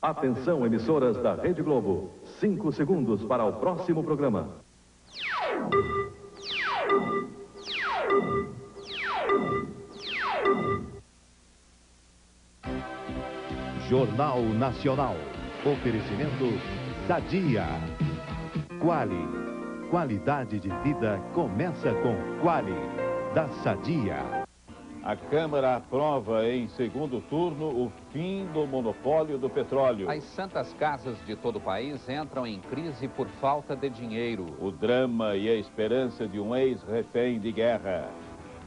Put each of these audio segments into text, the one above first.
Atenção, emissoras da Rede Globo. 5 segundos para o próximo programa. Jornal Nacional. Oferecimento Sadia. Qualidade de vida começa com Quali, da Sadia. A Câmara aprova em segundo turno o fim do monopólio do petróleo. As santas casas de todo o país entram em crise por falta de dinheiro. O drama e a esperança de um ex-refém de guerra.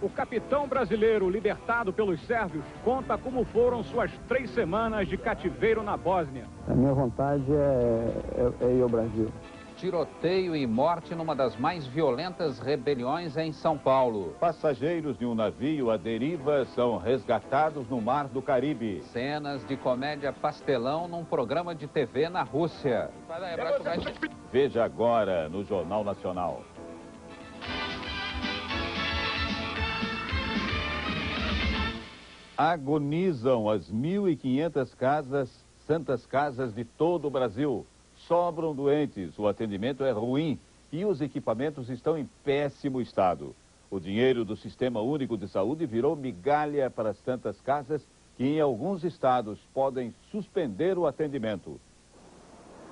O capitão brasileiro libertado pelos sérvios conta como foram suas 3 semanas de cativeiro na Bósnia. A minha vontade é ir ao Brasil. Tiroteio e morte numa das mais violentas rebeliões em São Paulo. Passageiros de um navio à deriva são resgatados no Mar do Caribe. Cenas de comédia pastelão num programa de TV na Rússia. Veja agora no Jornal Nacional. Agonizam as 1.500 casas, santas casas de todo o Brasil. Sobram doentes, o atendimento é ruim e os equipamentos estão em péssimo estado. O dinheiro do Sistema Único de Saúde virou migalha para as santas casas que em alguns estados podem suspender o atendimento.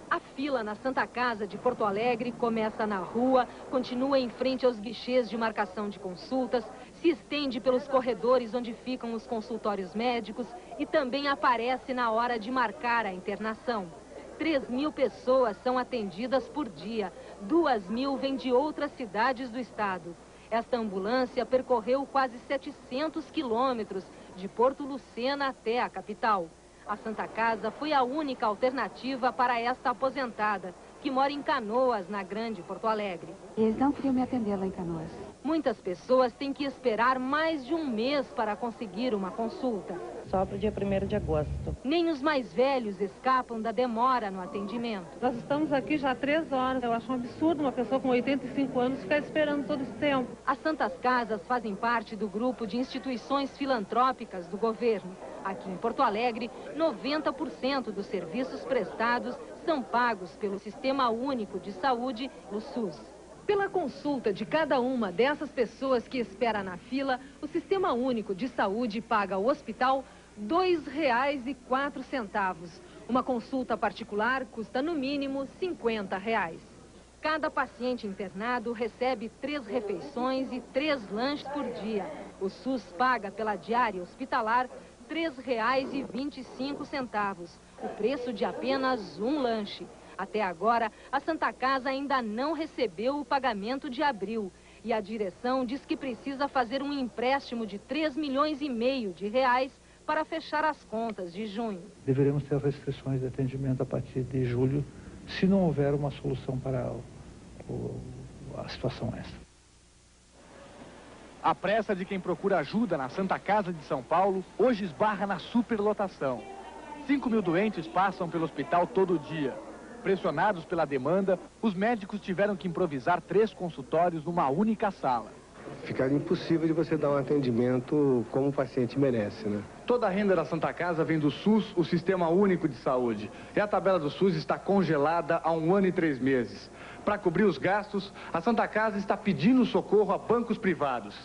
A fila na Santa Casa de Porto Alegre começa na rua, continua em frente aos guichês de marcação de consultas, se estende pelos corredores onde ficam os consultórios médicos e também aparece na hora de marcar a internação. 3.000 pessoas são atendidas por dia, 2.000 vêm de outras cidades do estado. Esta ambulância percorreu quase 700 quilômetros de Porto Lucena até a capital. A Santa Casa foi a única alternativa para esta aposentada, que mora em Canoas, na Grande Porto Alegre. Eles não queriam me atender lá em Canoas. Muitas pessoas têm que esperar mais de um mês para conseguir uma consulta. Só para o dia 1º de agosto. Nem os mais velhos escapam da demora no atendimento. Nós estamos aqui já há 3 horas. Eu acho um absurdo uma pessoa com 85 anos ficar esperando todo esse tempo. As Santas Casas fazem parte do grupo de instituições filantrópicas do governo. Aqui em Porto Alegre, 90% dos serviços prestados são pagos pelo Sistema Único de Saúde, o SUS. Pela consulta de cada uma dessas pessoas que espera na fila, o Sistema Único de Saúde paga ao hospital R$ 2,04. Uma consulta particular custa no mínimo R$ 50. Cada paciente internado recebe 3 refeições e 3 lanches por dia. O SUS paga pela diária hospitalar R$ 3,25, o preço de apenas um lanche. Até agora, a Santa Casa ainda não recebeu o pagamento de abril. E a direção diz que precisa fazer um empréstimo de 3,5 milhões de reais para fechar as contas de junho. Deveremos ter restrições de atendimento a partir de julho, se não houver uma solução para a situação essa. A pressa de quem procura ajuda na Santa Casa de São Paulo hoje esbarra na superlotação. 5.000 doentes passam pelo hospital todo dia. Pressionados pela demanda, os médicos tiveram que improvisar 3 consultórios numa única sala. Fica impossível de você dar um atendimento como o paciente merece, né? Toda a renda da Santa Casa vem do SUS, o Sistema Único de Saúde. E a tabela do SUS está congelada há 1 ano e 3 meses. Para cobrir os gastos, a Santa Casa está pedindo socorro a bancos privados.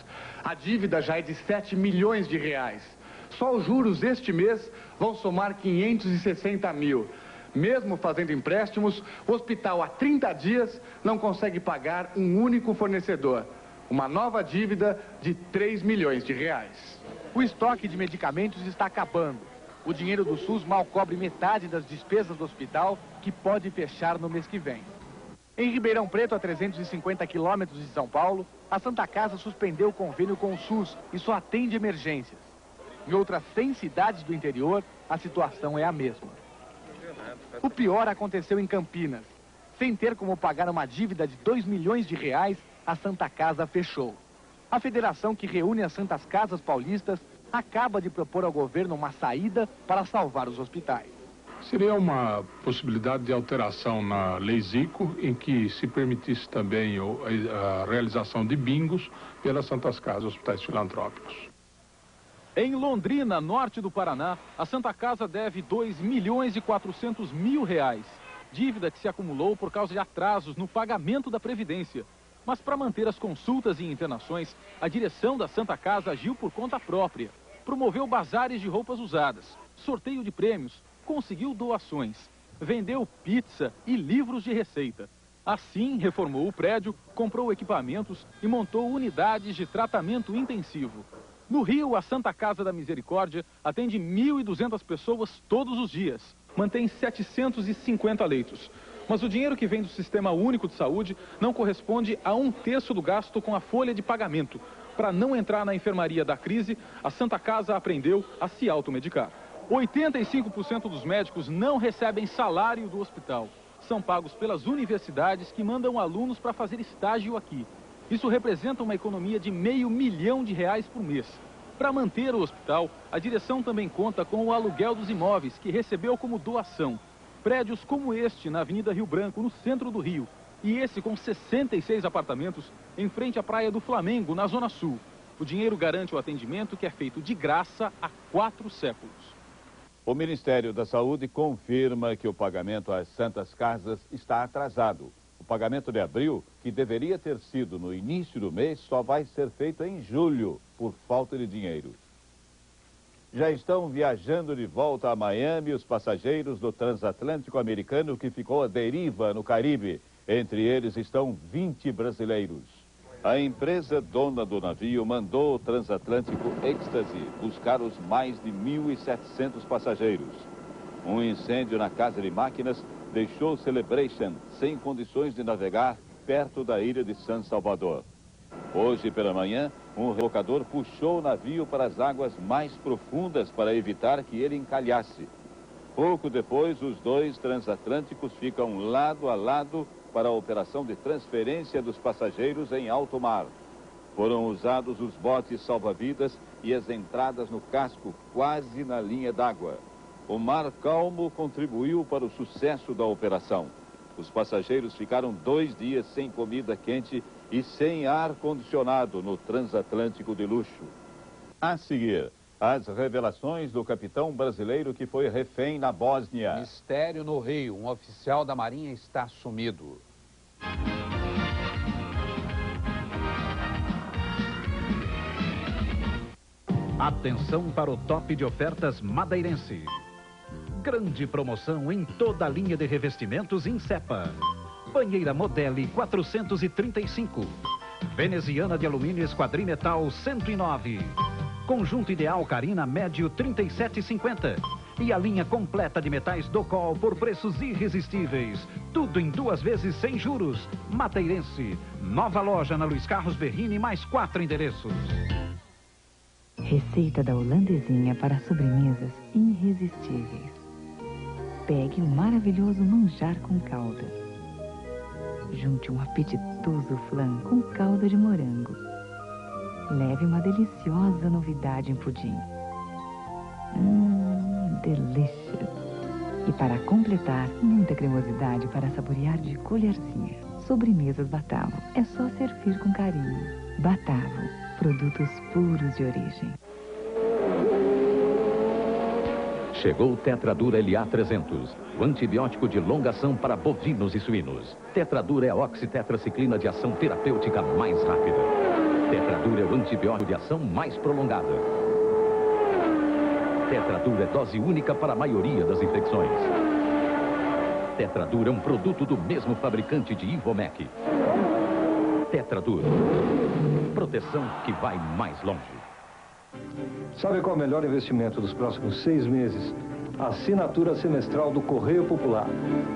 A dívida já é de 7 milhões de reais. Só os juros este mês vão somar 560 mil. Mesmo fazendo empréstimos, o hospital há 30 dias não consegue pagar um único fornecedor. Uma nova dívida de 3 milhões de reais. O estoque de medicamentos está acabando. O dinheiro do SUS mal cobre metade das despesas do hospital, que pode fechar no mês que vem. Em Ribeirão Preto, a 350 quilômetros de São Paulo, a Santa Casa suspendeu o convênio com o SUS e só atende emergências. Em outras 100 cidades do interior, a situação é a mesma. O pior aconteceu em Campinas. Sem ter como pagar uma dívida de 2 milhões de reais, a Santa Casa fechou. A federação que reúne as Santas Casas paulistas acaba de propor ao governo uma saída para salvar os hospitais. Seria uma possibilidade de alteração na Lei Zico, em que se permitisse também a realização de bingos pelas Santas Casas, hospitais filantrópicos. Em Londrina, norte do Paraná, a Santa Casa deve R$2.400.000. Dívida que se acumulou por causa de atrasos no pagamento da Previdência. Mas para manter as consultas e internações, a direção da Santa Casa agiu por conta própria. Promoveu bazares de roupas usadas, sorteio de prêmios, conseguiu doações, vendeu pizza e livros de receita. Assim, reformou o prédio, comprou equipamentos e montou unidades de tratamento intensivo. No Rio, a Santa Casa da Misericórdia atende 1.200 pessoas todos os dias. Mantém 750 leitos. Mas o dinheiro que vem do Sistema Único de Saúde não corresponde a 1/3 do gasto com a folha de pagamento. Para não entrar na enfermaria da crise, a Santa Casa aprendeu a se automedicar. 85% dos médicos não recebem salário do hospital. São pagos pelas universidades que mandam alunos para fazer estágio aqui. Isso representa uma economia de R$500 mil por mês. Para manter o hospital, a direção também conta com o aluguel dos imóveis que recebeu como doação. Prédios como este na Avenida Rio Branco, no centro do Rio. E esse com 66 apartamentos em frente à Praia do Flamengo, na Zona Sul. O dinheiro garante o atendimento que é feito de graça há 4 séculos. O Ministério da Saúde confirma que o pagamento às Santas Casas está atrasado. O pagamento de abril, que deveria ter sido no início do mês, só vai ser feito em julho, por falta de dinheiro. Já estão viajando de volta a Miami os passageiros do transatlântico americano que ficou à deriva no Caribe. Entre eles estão 20 brasileiros. A empresa dona do navio mandou o transatlântico Ecstasy buscar os mais de 1.700 passageiros. Um incêndio na casa de máquinas deixou Celebration sem condições de navegar perto da ilha de San Salvador. Hoje pela manhã, um rebocador puxou o navio para as águas mais profundas para evitar que ele encalhasse. Pouco depois, os 2 transatlânticos ficam lado a lado para a operação de transferência dos passageiros em alto mar. Foram usados os botes salva-vidas e as entradas no casco, quase na linha d'água. O mar calmo contribuiu para o sucesso da operação. Os passageiros ficaram 2 dias sem comida quente e sem ar-condicionado no transatlântico de luxo. A seguir, as revelações do capitão brasileiro que foi refém na Bósnia. Mistério no Rio. Um oficial da Marinha está sumido. Atenção para o top de ofertas madeirense. Grande promoção em toda a linha de revestimentos Insepa. Banheira Modele 435. Veneziana de alumínio esquadrimetal 109. Conjunto ideal Carina médio 37,50. E a linha completa de metais Docol por preços irresistíveis. Tudo em 2 vezes sem juros. Madeirense. Nova loja na Luiz Carlos Berrini, mais 4 endereços. Receita da holandesinha para sobremesas irresistíveis. Pegue um maravilhoso manjar com calda. Junte um apetitoso flan com calda de morango. Leve uma deliciosa novidade em pudim. Delicious. E para completar, muita cremosidade para saborear de colherzinha. Sobremesas Batavo. É só servir com carinho. Batavo. Produtos puros de origem. Chegou o Tetradura LA 300, o antibiótico de longa ação para bovinos e suínos. Tetradura é a oxitetraciclina de ação terapêutica mais rápida. Tetradura é o antibiótico de ação mais prolongada. Tetradura é dose única para a maioria das infecções. Tetradura é um produto do mesmo fabricante de Ivomec. Tetradura. Proteção que vai mais longe. Sabe qual é o melhor investimento dos próximos 6 meses? A assinatura semestral do Correio Popular.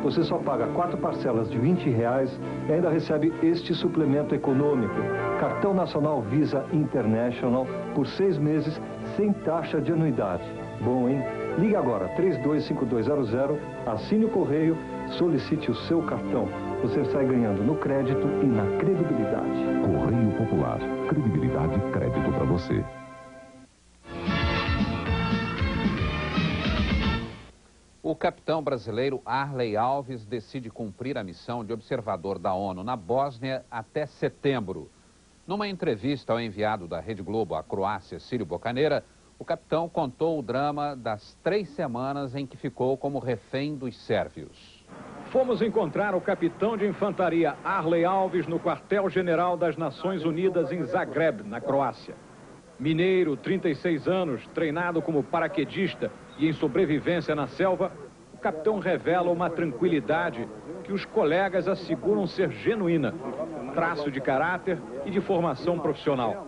Você só paga 4 parcelas de R$20 e ainda recebe este suplemento econômico. Cartão Nacional Visa International por 6 meses sem taxa de anuidade. Bom, hein? Ligue agora, 325200, assine o Correio, solicite o seu cartão. Você sai ganhando no crédito e na credibilidade. Correio Popular. Credibilidade e crédito para você. O capitão brasileiro Arley Alves decide cumprir a missão de observador da ONU na Bósnia até setembro. Numa entrevista ao enviado da Rede Globo à Croácia, Círio Bocaneira, O capitão contou o drama das 3 semanas em que ficou como refém dos sérvios. Fomos encontrar o capitão de infantaria Arley Alves no quartel-general das Nações Unidas em Zagreb, na Croácia. Mineiro, 36 anos, treinado como paraquedista e em sobrevivência na selva, o capitão revela uma tranquilidade que os colegas asseguram ser genuína, traço de caráter e de formação profissional.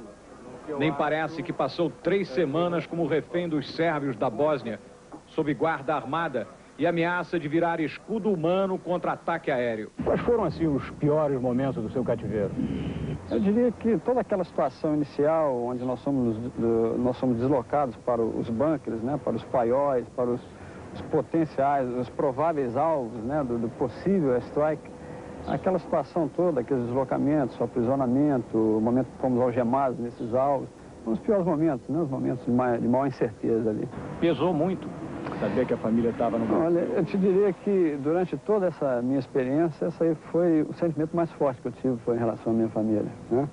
Nem parece que passou 3 semanas como refém dos sérvios da Bósnia, sob guarda armada e ameaça de virar escudo humano contra ataque aéreo. Quais foram, assim, os piores momentos do seu cativeiro? Eu diria que toda aquela situação inicial, onde nós somos deslocados para os bunkers, né, para os paióis, para os potenciais, os prováveis alvos, né, do possível strike, aquela situação toda, aqueles deslocamentos, o aprisionamento, o momento que fomos algemados nesses alvos, foram os piores momentos, né, os momentos de maior incerteza ali. Pesou muito saber que a família estava no mundo? Olha, eu te diria que durante toda essa minha experiência, esse aí foi o sentimento mais forte que eu tive, foi em relação à minha família, né?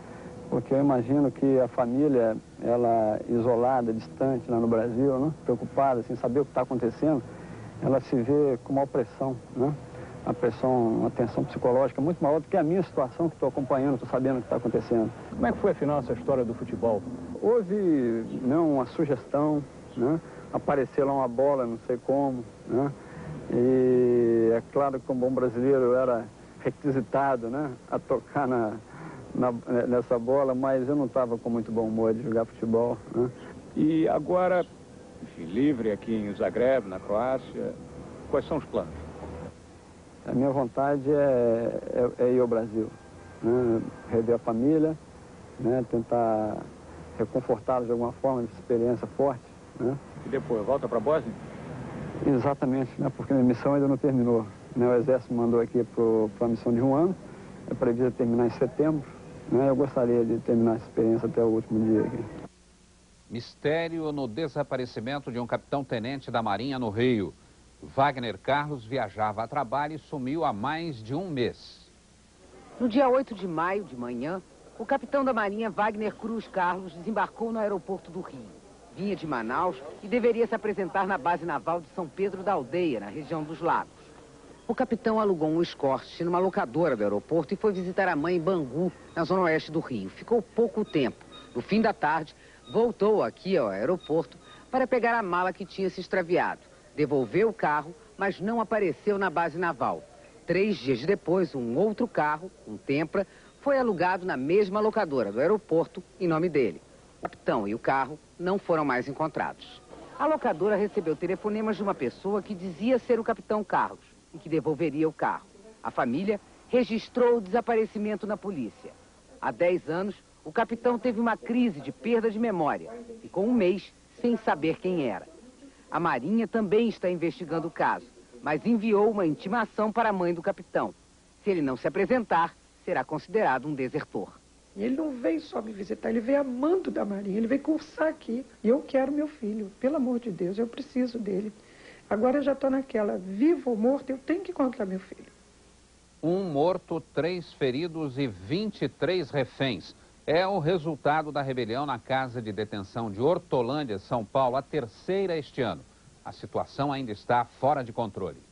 Porque eu imagino que a família, ela isolada, distante lá no Brasil, né? Preocupada, sem saber o que está acontecendo, ela se vê com uma opressão, né? Uma tensão psicológica muito maior do que a minha situação, que estou acompanhando, estou sabendo o que está acontecendo. Como é que foi, afinal, essa história do futebol? Houve, né, uma sugestão, né? Apareceu lá uma bola, não sei como, né? E é claro que como bom brasileiro eu era requisitado, né, a tocar nessa bola, mas eu não estava com muito bom humor de jogar futebol, né? E agora, enfim, livre aqui em Zagreb, na Croácia, quais são os planos? A minha vontade é ir ao Brasil, né? Rever a família, né? Tentar reconfortá-los de alguma forma, dessa experiência forte, né? E depois, volta para a Bósnia? Exatamente, né? Porque a minha missão ainda não terminou, né? O Exército mandou aqui para uma missão de 1 ano, é prevista terminar em setembro, né? Eu gostaria de terminar essa experiência até o último dia aqui. Mistério no desaparecimento de um capitão-tenente da Marinha no Rio. Wagner Carlos viajava a trabalho e sumiu há mais de 1 mês. No dia 8 de maio, de manhã, o capitão da Marinha Wagner Cruz Carlos desembarcou no aeroporto do Rio. Vinha de Manaus e deveria se apresentar na base naval de São Pedro da Aldeia, na região dos Lagos. O capitão alugou um escorte numa locadora do aeroporto e foi visitar a mãe em Bangu, na zona oeste do Rio. Ficou pouco tempo. No fim da tarde, voltou aqui ao aeroporto para pegar a mala que tinha se extraviado. Devolveu o carro, mas não apareceu na base naval. 3 dias depois, um outro carro, um Tempra, foi alugado na mesma locadora do aeroporto em nome dele. O capitão e o carro não foram mais encontrados. A locadora recebeu telefonemas de uma pessoa que dizia ser o capitão Carlos e que devolveria o carro. A família registrou o desaparecimento na polícia. Há 10 anos, o capitão teve uma crise de perda de memória. Ficou 1 mês sem saber quem era. A Marinha também está investigando o caso, mas enviou uma intimação para a mãe do capitão. Se ele não se apresentar, será considerado um desertor. Ele não veio só me visitar, ele veio amando da Marinha, ele veio cursar aqui. E eu quero meu filho, pelo amor de Deus, eu preciso dele. Agora eu já estou naquela, vivo ou morto, eu tenho que encontrar meu filho. 1 morto, 3 feridos e 23 reféns. É o resultado da rebelião na casa de detenção de Hortolândia, São Paulo, a 3ª este ano. A situação ainda está fora de controle.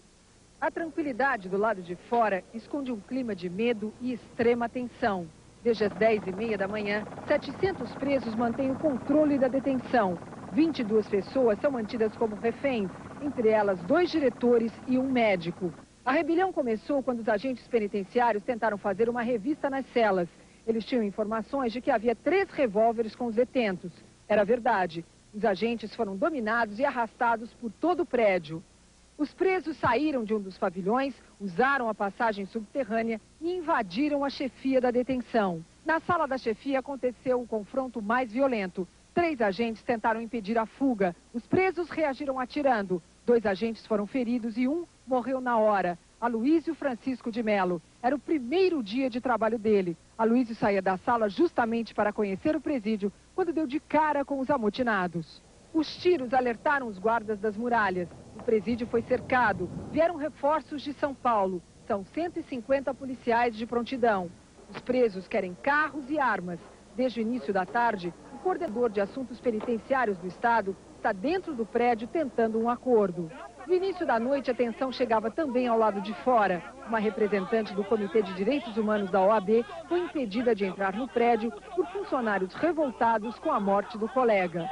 A tranquilidade do lado de fora esconde um clima de medo e extrema tensão. Desde as 10h30 da manhã, 700 presos mantêm o controle da detenção. 22 pessoas são mantidas como reféns, entre elas 2 diretores e 1 médico. A rebelião começou quando os agentes penitenciários tentaram fazer uma revista nas celas. Eles tinham informações de que havia 3 revólveres com os detentos. Era verdade. Os agentes foram dominados e arrastados por todo o prédio. Os presos saíram de um dos pavilhões, usaram a passagem subterrânea e invadiram a chefia da detenção. Na sala da chefia aconteceu o confronto mais violento. 3 agentes tentaram impedir a fuga. Os presos reagiram atirando. 2 agentes foram feridos e 1 morreu na hora. Aloísio Francisco de Melo. Era o primeiro dia de trabalho dele. Aloísio saía da sala justamente para conhecer o presídio, quando deu de cara com os amotinados. Os tiros alertaram os guardas das muralhas. O presídio foi cercado. Vieram reforços de São Paulo. São 150 policiais de prontidão. Os presos querem carros e armas. Desde o início da tarde, o coordenador de assuntos penitenciários do Estado está dentro do prédio tentando um acordo. No início da noite, a tensão chegava também ao lado de fora. Uma representante do Comitê de Direitos Humanos da OAB foi impedida de entrar no prédio por funcionários revoltados com a morte do colega.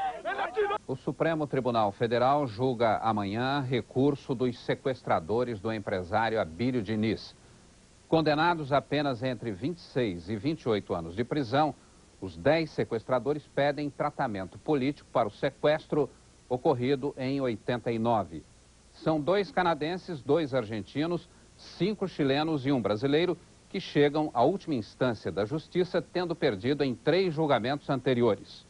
O Supremo Tribunal Federal julga amanhã recurso dos sequestradores do empresário Abílio Diniz. Condenados a apenas entre 26 e 28 anos de prisão, os 10 sequestradores pedem tratamento político para o sequestro ocorrido em 89. São 2 canadenses, 2 argentinos, 5 chilenos e 1 brasileiro que chegam à última instância da justiça, tendo perdido em 3 julgamentos anteriores.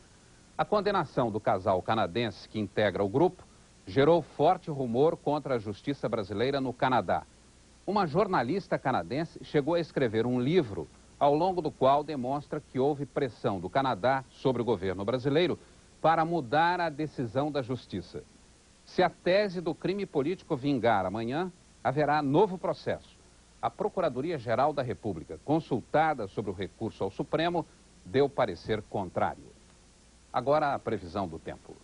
A condenação do casal canadense que integra o grupo gerou forte rumor contra a justiça brasileira no Canadá. Uma jornalista canadense chegou a escrever um livro ao longo do qual demonstra que houve pressão do Canadá sobre o governo brasileiro para mudar a decisão da justiça. Se a tese do crime político vingar amanhã, haverá novo processo. A Procuradoria-Geral da República, consultada sobre o recurso ao Supremo, deu parecer contrário. Agora a previsão do tempo.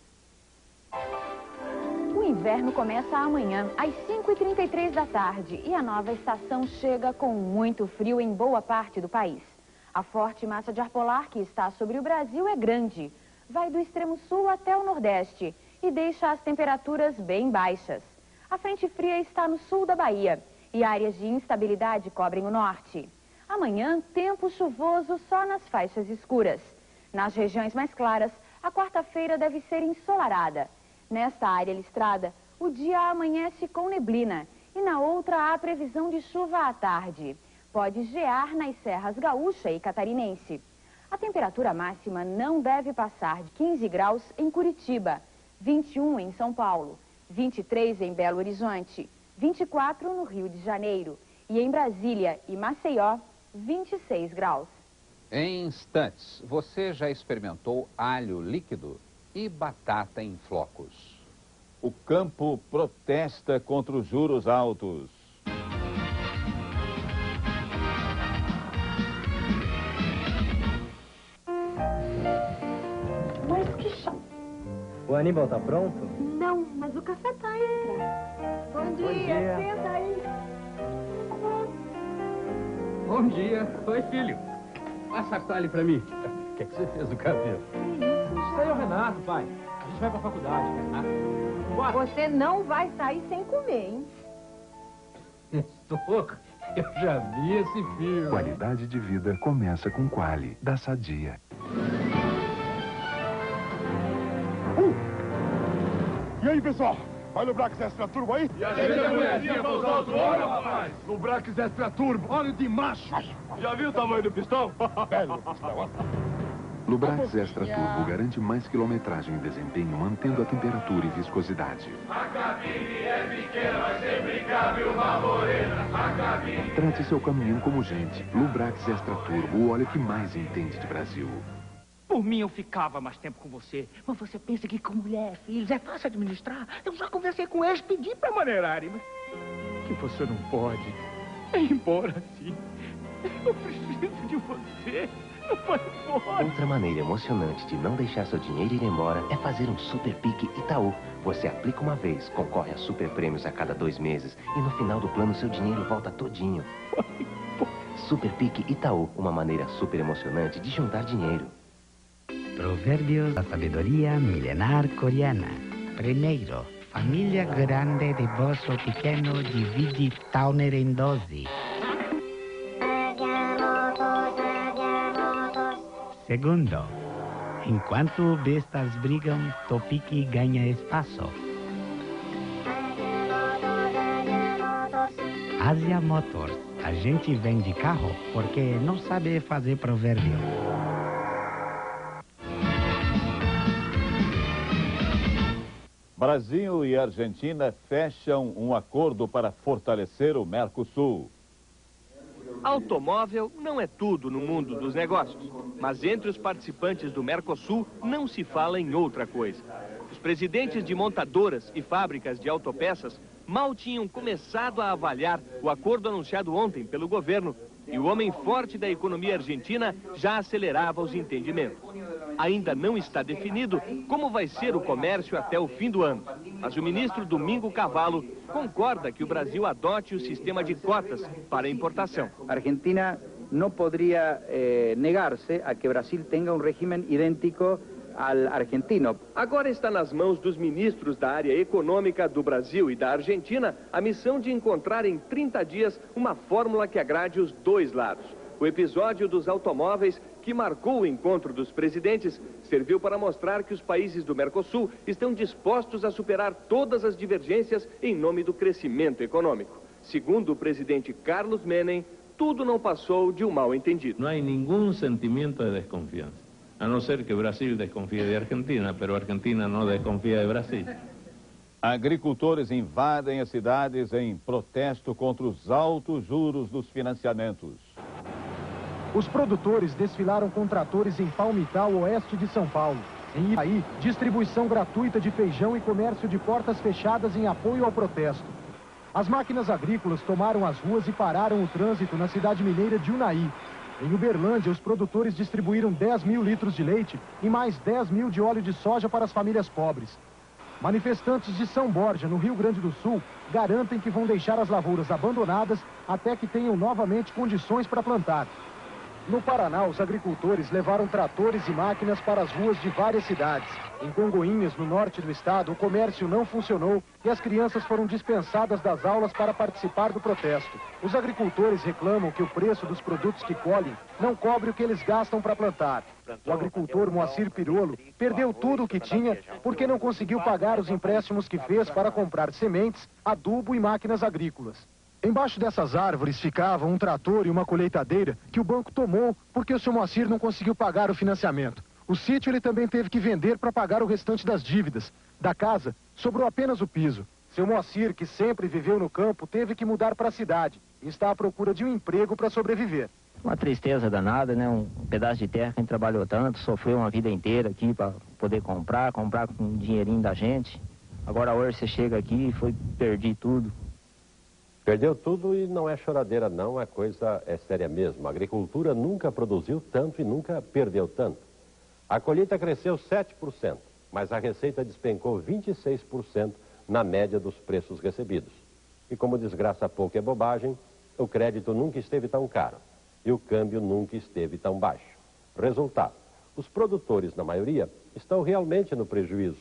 O inverno começa amanhã, às 5h33 da tarde, e a nova estação chega com muito frio em boa parte do país. A forte massa de ar polar que está sobre o Brasil é grande. Vai do extremo sul até o nordeste e deixa as temperaturas bem baixas. A frente fria está no sul da Bahia e áreas de instabilidade cobrem o norte. Amanhã, tempo chuvoso só nas faixas escuras. Nas regiões mais claras, a quarta-feira deve ser ensolarada. Nesta área listrada, o dia amanhece com neblina e na outra há previsão de chuva à tarde. Pode gear nas serras gaúcha e catarinense. A temperatura máxima não deve passar de 15 graus em Curitiba, 21 em São Paulo, 23 em Belo Horizonte, 24 no Rio de Janeiro e em Brasília e Maceió, 26 graus. Em instantes, você já experimentou alho líquido e batata em flocos? O campo protesta contra os juros altos. Mas que chato. O Aníbal tá pronto? Não, mas o café tá aí. Bom dia, senta aí. Bom dia. Oi, filho. Passa a toalha pra mim. O que é que você fez do cabelo? Isso aí é o Renato, pai. A gente vai pra faculdade, Renato. Bora. Você não vai sair sem comer, hein? Nestor, eu já vi esse filme. Qualidade de vida começa com Quali, da Sadia. E aí, pessoal? Vai no Brax Extra Turbo aí? E a gente é mulherzinha pra usar outro óleo, rapaz? No Brax Extra Turbo, óleo de macho. Já viu o tamanho do pistão? Belo pistão. Lubrax Extra Turbo garante mais quilometragem e desempenho, mantendo a temperatura e viscosidade. A cabine é pequena, mas sempre cabe uma morena. A cabine... Trate seu caminhão como gente. Lubrax Extra Turbo, o óleo que mais entende de Brasil. Por mim, eu ficava mais tempo com você. Mas você pensa que com mulher, filhos, é fácil administrar? Eu já conversei com eles, pedi pra maneirarem. Mas... que você não pode ir embora assim. Eu preciso de você. Não vai embora. Outra maneira emocionante de não deixar seu dinheiro ir embora é fazer um Super Pique Itaú. Você aplica uma vez, concorre a super prêmios a cada 2 meses e no final do plano seu dinheiro volta todinho. Super Pique Itaú, uma maneira super emocionante de juntar dinheiro. Provérbios da sabedoria milenar coreana. Primeiro, família grande de bolso pequeno divide towner em 12. Segundo, enquanto bestas brigam, Topique ganha espaço. Asia Motors, a gente vende carro porque não sabe fazer provérbio. Brasil e Argentina fecham um acordo para fortalecer o Mercosul. Automóvel não é tudo no mundo dos negócios, mas entre os participantes do Mercosul não se fala em outra coisa. Os presidentes de montadoras e fábricas de autopeças mal tinham começado a avaliar o acordo anunciado ontem pelo governo e o homem forte da economia argentina já acelerava os entendimentos. Ainda não está definido como vai ser o comércio até o fim do ano. Mas o ministro Domingo Cavallo concorda que o Brasil adote o sistema de cotas para a importação. A Argentina não poderia negar-se a que o Brasil tenha um regime idêntico ao argentino. Agora está nas mãos dos ministros da área econômica do Brasil e da Argentina a missão de encontrar em 30 dias uma fórmula que agrade os dois lados. O episódio dos automóveis, que marcou o encontro dos presidentes, serviu para mostrar que os países do Mercosul estão dispostos a superar todas as divergências em nome do crescimento econômico. Segundo o presidente Carlos Menem, tudo não passou de um mal-entendido. Não há nenhum sentimento de desconfiança. A não ser que o Brasil desconfie de Argentina, mas a Argentina não desconfia de Brasil. Agricultores invadem as cidades em protesto contra os altos juros dos financiamentos. Os produtores desfilaram com tratores em Palmital, oeste de São Paulo. Em Iraí, distribuição gratuita de feijão e comércio de portas fechadas em apoio ao protesto. As máquinas agrícolas tomaram as ruas e pararam o trânsito na cidade mineira de Unai. Em Uberlândia, os produtores distribuíram 10 mil litros de leite e mais 10 mil de óleo de soja para as famílias pobres. Manifestantes de São Borja, no Rio Grande do Sul, garantem que vão deixar as lavouras abandonadas até que tenham novamente condições para plantar. No Paraná, os agricultores levaram tratores e máquinas para as ruas de várias cidades. Em Congonhas, no norte do estado, o comércio não funcionou e as crianças foram dispensadas das aulas para participar do protesto. Os agricultores reclamam que o preço dos produtos que colhem não cobre o que eles gastam para plantar. O agricultor Moacir Pirolo perdeu tudo o que tinha porque não conseguiu pagar os empréstimos que fez para comprar sementes, adubo e máquinas agrícolas. Embaixo dessas árvores ficavam um trator e uma colheitadeira que o banco tomou porque o seu Moacir não conseguiu pagar o financiamento. O sítio ele também teve que vender para pagar o restante das dívidas. Da casa, sobrou apenas o piso. Seu Moacir, que sempre viveu no campo, teve que mudar para a cidade e está à procura de um emprego para sobreviver. Uma tristeza danada, né? Um pedaço de terra que a gente trabalhou tanto, sofreu uma vida inteira aqui para poder comprar com um dinheirinho da gente. Agora hoje você chega aqui e perdi tudo. Perdeu tudo e não é choradeira não, a coisa é séria mesmo. A agricultura nunca produziu tanto e nunca perdeu tanto. A colheita cresceu 7%, mas a receita despencou 26% na média dos preços recebidos. E como desgraça pouco é bobagem, o crédito nunca esteve tão caro e o câmbio nunca esteve tão baixo. Resultado, os produtores, na maioria, estão realmente no prejuízo.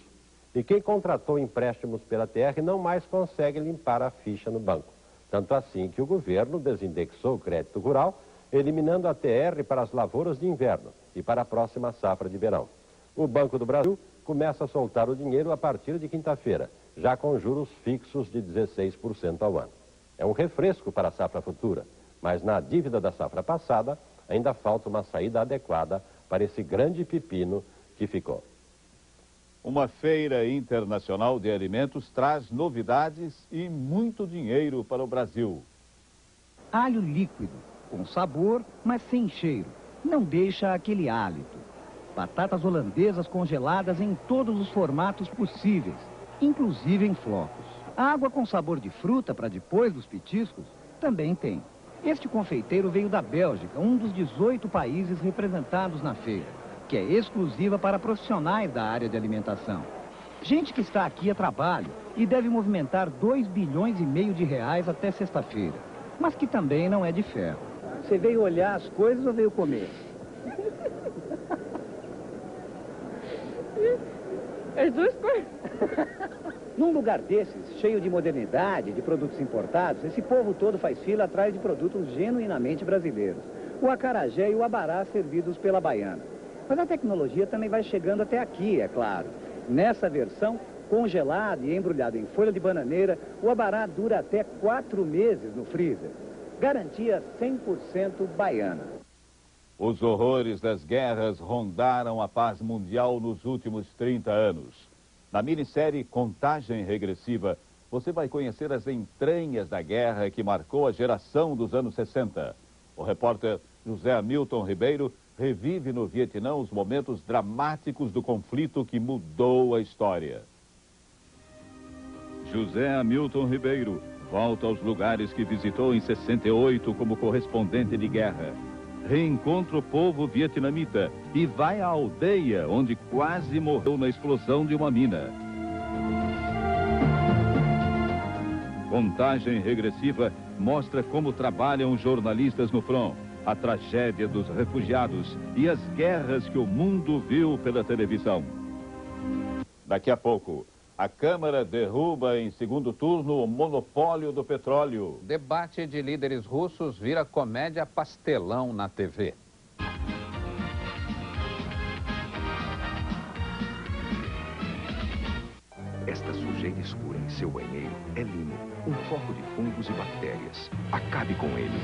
E quem contratou empréstimos pela TR não mais consegue limpar a ficha no banco. Tanto assim que o governo desindexou o crédito rural, eliminando a TR para as lavouras de inverno e para a próxima safra de verão. O Banco do Brasil começa a soltar o dinheiro a partir de quinta-feira, já com juros fixos de 16% ao ano. É um refresco para a safra futura, mas na dívida da safra passada ainda falta uma saída adequada para esse grande pepino que ficou. Uma feira internacional de alimentos traz novidades e muito dinheiro para o Brasil. Alho líquido, com sabor, mas sem cheiro. Não deixa aquele hálito. Batatas holandesas congeladas em todos os formatos possíveis, inclusive em flocos. Água com sabor de fruta para depois dos petiscos também tem. Este confeiteiro veio da Bélgica, um dos 18 países representados na feira, que é exclusiva para profissionais da área de alimentação. Gente que está aqui a trabalho e deve movimentar 2,5 bilhões de reais até sexta-feira, mas que também não é de ferro. Você veio olhar as coisas ou veio comer? As duas coisas. Num lugar desses, cheio de modernidade, de produtos importados, esse povo todo faz fila atrás de produtos genuinamente brasileiros. O acarajé e o abará servidos pela baiana. Mas a tecnologia também vai chegando até aqui, é claro. Nessa versão, congelado e embrulhado em folha de bananeira, o abará dura até 4 meses no freezer. Garantia 100% baiana. Os horrores das guerras rondaram a paz mundial nos últimos 30 anos. Na minissérie Contagem Regressiva, você vai conhecer as entranhas da guerra que marcou a geração dos anos 60. O repórter José Hamilton Ribeiro revive no Vietnã os momentos dramáticos do conflito que mudou a história. José Hamilton Ribeiro volta aos lugares que visitou em 68 como correspondente de guerra. reencontra o povo vietnamita e vai à aldeia onde quase morreu na explosão de uma mina. Contagem regressiva mostra como trabalham jornalistas no front, a tragédia dos refugiados e as guerras que o mundo viu pela televisão. Daqui a pouco, a Câmara derruba em segundo turno o monopólio do petróleo. Debate de líderes russos vira comédia pastelão na TV. Esta sujeira escura em seu banheiro é limo, um foco de fungos e bactérias. Acabe com ele.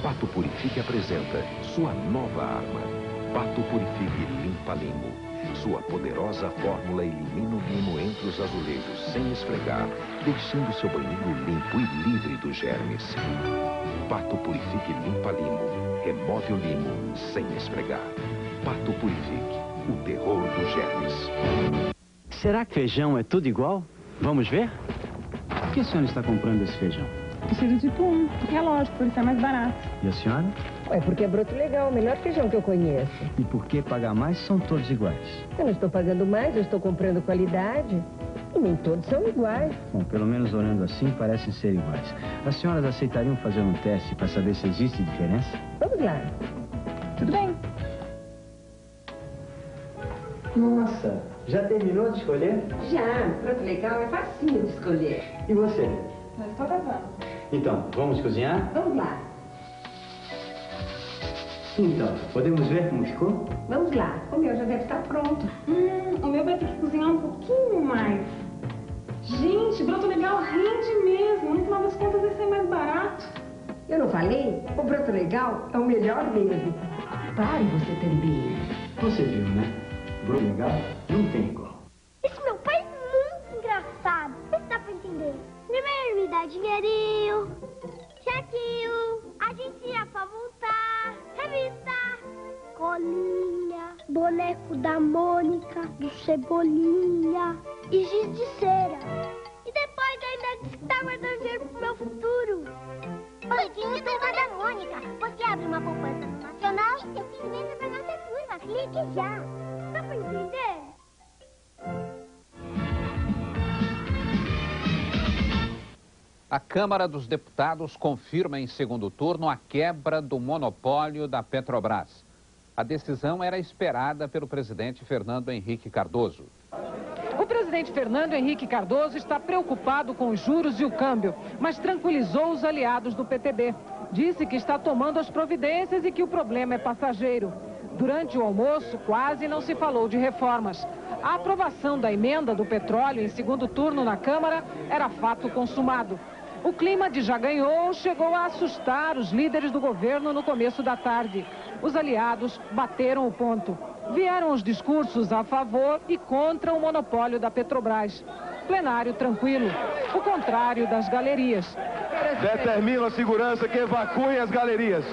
Pato Purifique apresenta sua nova arma. Pato Purifique Limpa Limo. Sua poderosa fórmula elimina o limo entre os azulejos sem esfregar, deixando seu banheiro limpo e livre dos germes. Pato Purifique Limpa Limo. Remove o limo sem esfregar. Pato Purifique, o terror dos germes. Será que feijão é tudo igual? Vamos ver? Por que a senhora está comprando esse feijão? Preciso de pum. É lógico, por isso é mais barato. E a senhora? É porque é broto legal, o melhor feijão que eu conheço. E por que pagar mais são todos iguais? Eu não estou pagando mais, eu estou comprando qualidade. E nem todos são iguais. Bom, pelo menos olhando assim, parecem ser iguais. As senhoras aceitariam fazer um teste para saber se existe diferença? Vamos lá. Tudo bem. Nossa, já terminou de escolher? Já, broto legal é facinho de escolher. E você? Já estou gravando. Então, vamos cozinhar? Vamos lá. Então, podemos ver como ficou? Vamos lá, o meu já deve estar pronto. O meu vai ter que cozinhar um pouquinho mais. Gente, broto legal rende mesmo. No final das contas, vai ser mais barato. Eu não falei? O broto legal é o melhor mesmo. Pare você também. Você viu, né? Broto legal não tem igual. Esse meu pai é muito engraçado. Não dá pra entender. Primeiro me dá dinheirinho, chequinho, agência pra voltar, revista, colinha, boneco da Mônica, do Cebolinha e giz de cera. E depois ainda disse que tá guardando dinheiro pro meu futuro. Bonitinho, turma da Mônica. Você abre uma poupança no Nacional e seu filho entra pra nossa turma. Clique já. Dá pra entender? A Câmara dos Deputados confirma em segundo turno a quebra do monopólio da Petrobras. A decisão era esperada pelo presidente Fernando Henrique Cardoso. O presidente Fernando Henrique Cardoso está preocupado com os juros e o câmbio, mas tranquilizou os aliados do PTB. Disse que está tomando as providências e que o problema é passageiro. Durante o almoço, quase não se falou de reformas. A aprovação da emenda do petróleo em segundo turno na Câmara era fato consumado. O clima de já ganhou chegou a assustar os líderes do governo no começo da tarde. Os aliados bateram o ponto. Vieram os discursos a favor e contra o monopólio da Petrobras. Plenário tranquilo, o contrário das galerias. Determina a segurança que evacue as galerias.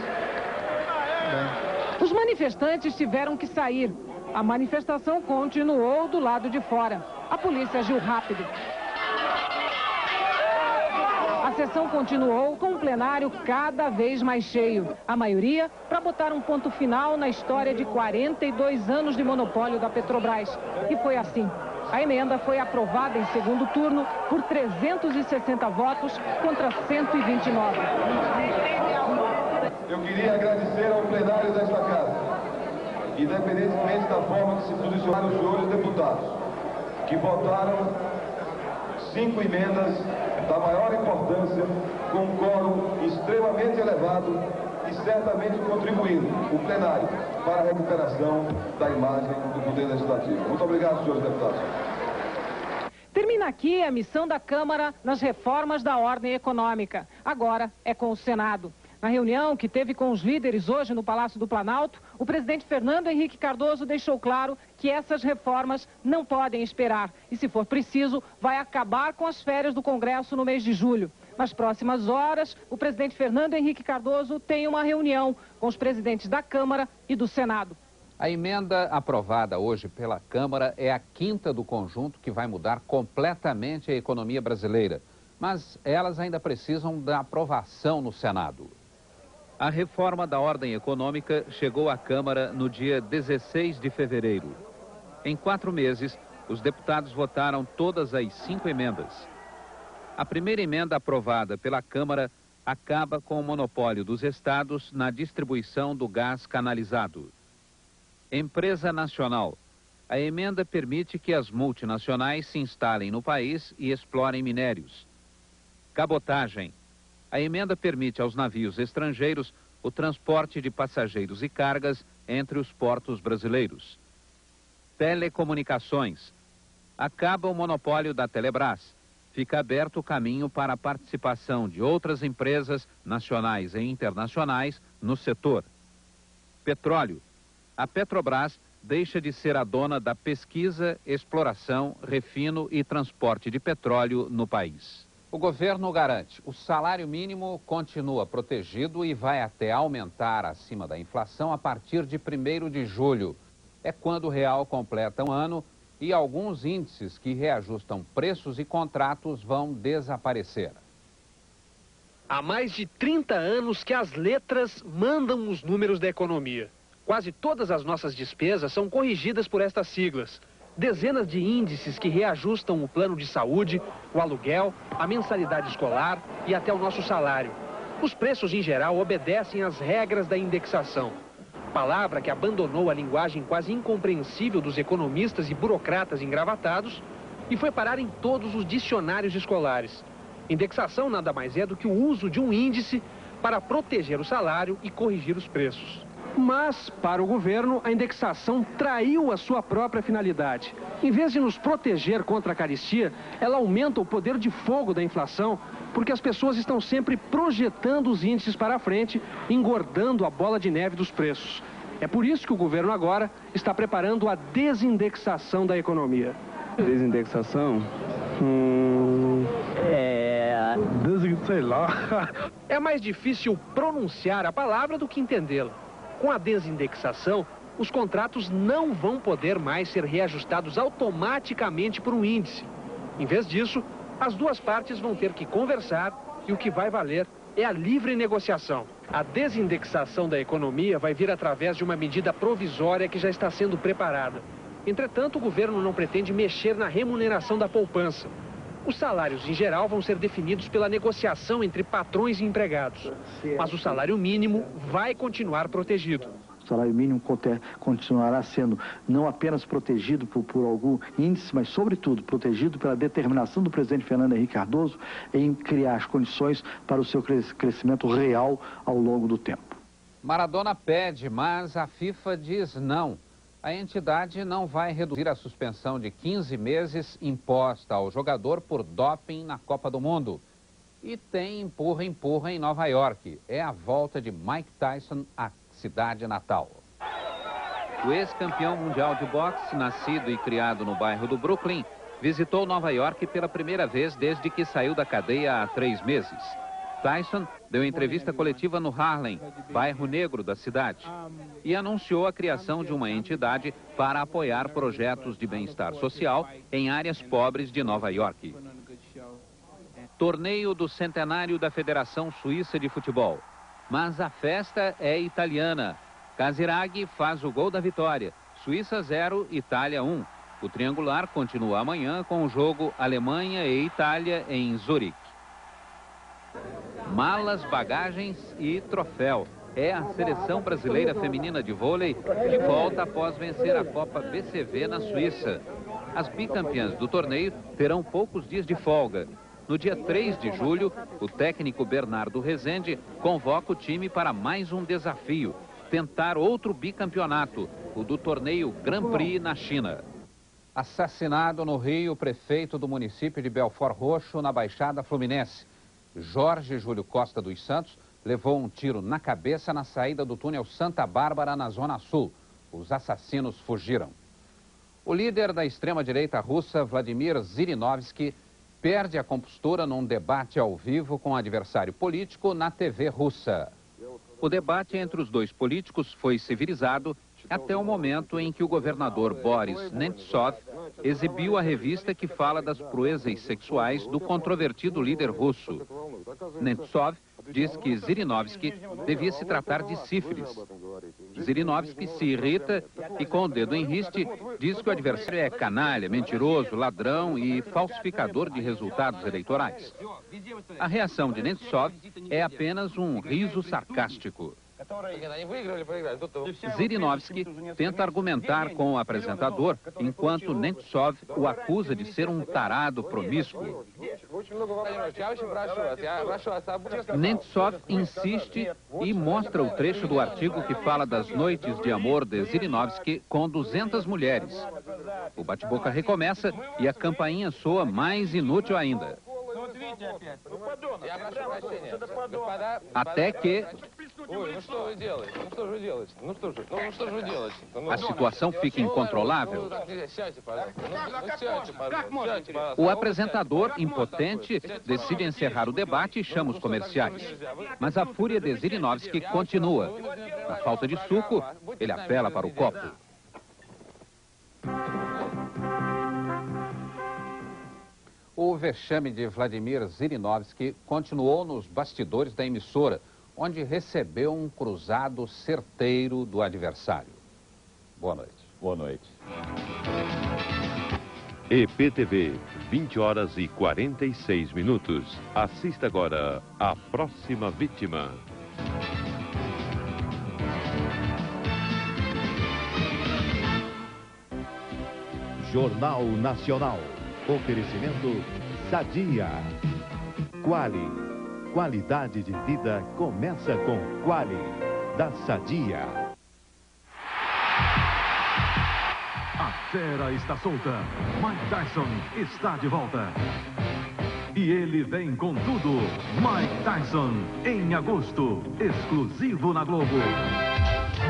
Os manifestantes tiveram que sair. A manifestação continuou do lado de fora. A polícia agiu rápido. A sessão continuou com o plenário cada vez mais cheio. A maioria para botar um ponto final na história de 42 anos de monopólio da Petrobras. E foi assim. A emenda foi aprovada em segundo turno por 360 votos contra 129. Eu queria agradecer ao plenário desta casa, independentemente da forma que se posicionaram os senhores deputados, que votaram 5 emendas da maior importância, com um quórum extremamente elevado e certamente contribuindo o plenário para a recuperação da imagem do Poder Legislativo. Muito obrigado, senhores deputados. Termina aqui a missão da Câmara nas reformas da ordem econômica. Agora é com o Senado. Na reunião que teve com os líderes hoje no Palácio do Planalto, o presidente Fernando Henrique Cardoso deixou claro que essas reformas não podem esperar e, se for preciso, vai acabar com as férias do Congresso no mês de julho. Nas próximas horas, o presidente Fernando Henrique Cardoso tem uma reunião com os presidentes da Câmara e do Senado. A emenda aprovada hoje pela Câmara é a quinta do conjunto que vai mudar completamente a economia brasileira. Mas elas ainda precisam da aprovação no Senado. A reforma da ordem econômica chegou à Câmara no dia 16 de fevereiro. Em 4 meses, os deputados votaram todas as 5 emendas. A primeira emenda aprovada pela Câmara acaba com o monopólio dos estados na distribuição do gás canalizado. Empresa nacional. A emenda permite que as multinacionais se instalem no país e explorem minérios. Cabotagem. A emenda permite aos navios estrangeiros o transporte de passageiros e cargas entre os portos brasileiros. Telecomunicações. Acaba o monopólio da Telebrás. Fica aberto o caminho para a participação de outras empresas nacionais e internacionais no setor. Petróleo. A Petrobras deixa de ser a dona da pesquisa, exploração, refino e transporte de petróleo no país. O governo garante, o salário mínimo continua protegido e vai até aumentar acima da inflação a partir de 1º de julho. É quando o real completa um ano e alguns índices que reajustam preços e contratos vão desaparecer. Há mais de 30 anos que as letras mandam os números da economia. Quase todas as nossas despesas são corrigidas por estas siglas. Dezenas de índices que reajustam o plano de saúde, o aluguel, a mensalidade escolar e até o nosso salário. Os preços, em geral, obedecem às regras da indexação. Palavra que abandonou a linguagem quase incompreensível dos economistas e burocratas engravatados e foi parar em todos os dicionários escolares. Indexação nada mais é do que o uso de um índice para proteger o salário e corrigir os preços. Mas, para o governo, a indexação traiu a sua própria finalidade. Em vez de nos proteger contra a carestia, ela aumenta o poder de fogo da inflação, porque as pessoas estão sempre projetando os índices para frente, engordando a bola de neve dos preços. É por isso que o governo agora está preparando a desindexação da economia. Desindexação? Sei lá. É mais difícil pronunciar a palavra do que entendê-la. Com a desindexação, os contratos não vão poder mais ser reajustados automaticamente por um índice. Em vez disso, as duas partes vão ter que conversar e o que vai valer é a livre negociação. A desindexação da economia vai vir através de uma medida provisória que já está sendo preparada. Entretanto, o governo não pretende mexer na remuneração da poupança. Os salários, em geral, vão ser definidos pela negociação entre patrões e empregados. Mas o salário mínimo vai continuar protegido. O salário mínimo continuará sendo não apenas protegido por algum índice, mas, sobretudo, protegido pela determinação do presidente Fernando Henrique Cardoso em criar as condições para o seu crescimento real ao longo do tempo. Maradona pede, mas a FIFA diz não. A entidade não vai reduzir a suspensão de 15 meses imposta ao jogador por doping na Copa do Mundo. E tem empurra em Nova York. É a volta de Mike Tyson à cidade natal. O ex-campeão mundial de boxe, nascido e criado no bairro do Brooklyn, visitou Nova York pela primeira vez desde que saiu da cadeia há 3 meses. Tyson deu entrevista coletiva no Harlem, bairro negro da cidade, e anunciou a criação de uma entidade para apoiar projetos de bem-estar social em áreas pobres de Nova York. Torneio do centenário da Federação Suíça de Futebol. Mas a festa é italiana. Casiraghi faz o gol da vitória. Suíça 0, Itália 1. O triangular continua amanhã com o jogo Alemanha e Itália em Zurique. Malas, bagagens e troféu. É a seleção brasileira feminina de vôlei que volta após vencer a Copa BCV na Suíça. As bicampeãs do torneio terão poucos dias de folga. No dia 3 de julho, o técnico Bernardo Rezende convoca o time para mais um desafio, tentar outro bicampeonato, o do torneio Grand Prix na China. Assassinado no Rio, o prefeito do município de Belford Roxo, na Baixada Fluminense. Jorge Júlio Costa dos Santos levou um tiro na cabeça na saída do túnel Santa Bárbara, na Zona Sul. Os assassinos fugiram. O líder da extrema-direita russa, Vladimir Zhirinovsky, perde a compostura num debate ao vivo com o adversário político na TV russa. O debate entre os dois políticos foi civilizado até o momento em que o governador Boris Nemtsov exibiu a revista que fala das proezas sexuais do controvertido líder russo. Nemtsov diz que Zirinovski devia se tratar de sífilis. Zirinovski se irrita e, com o dedo em riste, diz que o adversário é canalha, mentiroso, ladrão e falsificador de resultados eleitorais. A reação de Nemtsov é apenas um riso sarcástico. Zirinovski tenta argumentar com o apresentador, enquanto Nemtsov o acusa de ser um tarado promíscuo. Nemtsov insiste e mostra o trecho do artigo que fala das noites de amor de Zirinovski com 200 mulheres. O bate-boca recomeça e a campainha soa mais inútil ainda. Até que a situação fica incontrolável. O apresentador, impotente, decide encerrar o debate e chama os comerciais. Mas a fúria de Zirinovski continua. Na falta de suco, ele apela para o copo. O vexame de Vladimir Zirinovski continuou nos bastidores da emissora, onde recebeu um cruzado certeiro do adversário. Boa noite. Boa noite. EPTV, 20 horas e 46 minutos. Assista agora A Próxima Vítima. Jornal Nacional. Oferecimento Sadia. Quali. Qualidade de vida começa com Quali, da Sadia. A fera está solta. Mike Tyson está de volta. E ele vem com tudo. Mike Tyson, em agosto, exclusivo na Globo.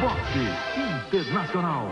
Boxe Internacional.